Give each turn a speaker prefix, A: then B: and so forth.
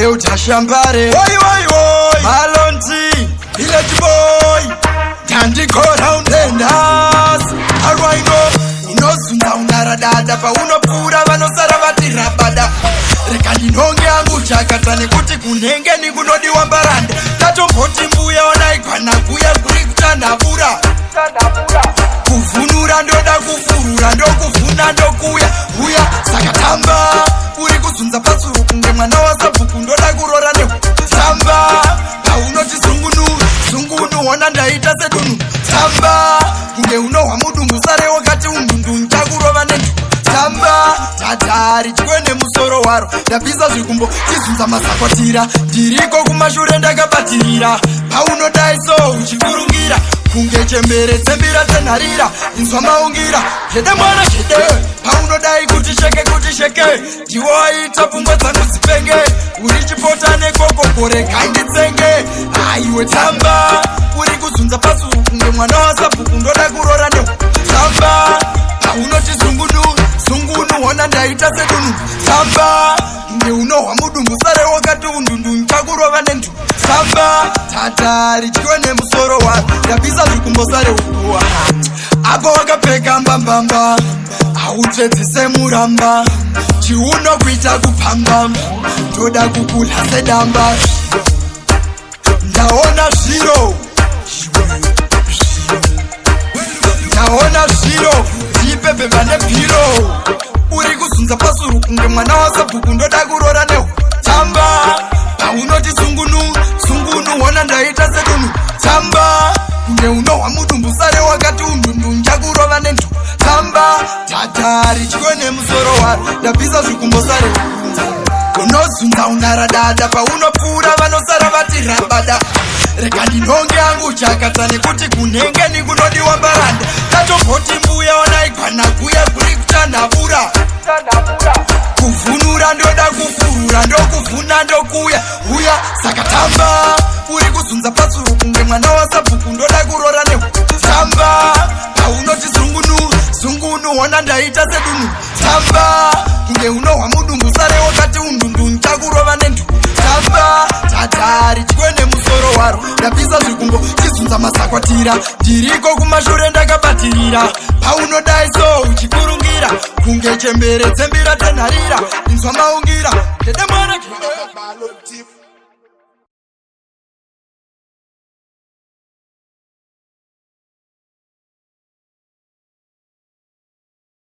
A: Eutashambare Malonzi Village boy Tandiko round and us Arwaino Unosunda unaradada pa unopura vanosara vati rabada Rekandi nonge angu chakata nikuti kunenge nikunodi wambaranda Tatomboti mbuya wanaikwana kuya kuri kutanabura Kuvunura ndoda kufurura ndo kuvuna ndo kuya Uya sakatamba uri kuzunza pasuru kunge mwana wasabhuku ndoda kurora nehu Tamba paunoti zungunu wana ndaita sedunu Tamba kunge unohwa mudumbu sare wakati undundu nchakurova nendu Tamba tatari chikwene musoro waro ndapisa zvikumbo chizunza masakwatira Ndiriko kumashure ndakabatirira paunodaiso uchikurungira kunge chembere tsembira tsenharira inzwa maungira Kede mwana kede paunodai kuti sheke Ndiwo aita pfungwa dzangu dzipenge uri chipota nekokokore kainditsenge aiwe Tamba uri kuzunza pasuru kunge mwana wasabhuku ndoda kurora nehu Tamba paunoti zungunu hona ndaita sedunu Tamba kunge unohwa mudumbu sare wakati undundu nchakurova nendu Tamba tatari chikwene musoro waro ndapisa zvikumbo sare ukuwa Apo wakapfeka mbambamba autsvedzise muramba chiuno kuita kupamba ndoda kukula sedamba ndaona zviro ndipepeva nepiro uri kuzunza pasuru kunge mwana wasabhuku ndoda kurora nehu Tamba paunoti zungunu hona ndaita sedunu Tamba kunge unohwa mudumbu sare wakati undundu nchakurova nendu Tamba tatari chikwene musoro waro ndapisa zvikumbo sare unozunza unaradada paunopfuura vanosara vati rabada Rekandi nonge angu chakata nekuti kunenge nikunodi wambaranda Tatomboti mbuya wanaigwana kuya kuri kutanabura Kuvunura ndoda kufurura ndo kuvuna ndo kuya Uya saka Tamba uri kuzunza pasuru kunge mwana wasabhuku ndoda kurora nehu Tamba paunoti zungunu hona ndaita sedunu Tamba kunge unohwa mudumbu sare wakati undundu nchakurova nendu Tamba tatari chikwene musoro waro ndapisa zvikumbo chizunza masakwatira Ndiriko kumashure ndakabatirira paunodaiso uchikurungira kunge chembere tsembira tsenharira inzwa maungira Kede mwana kede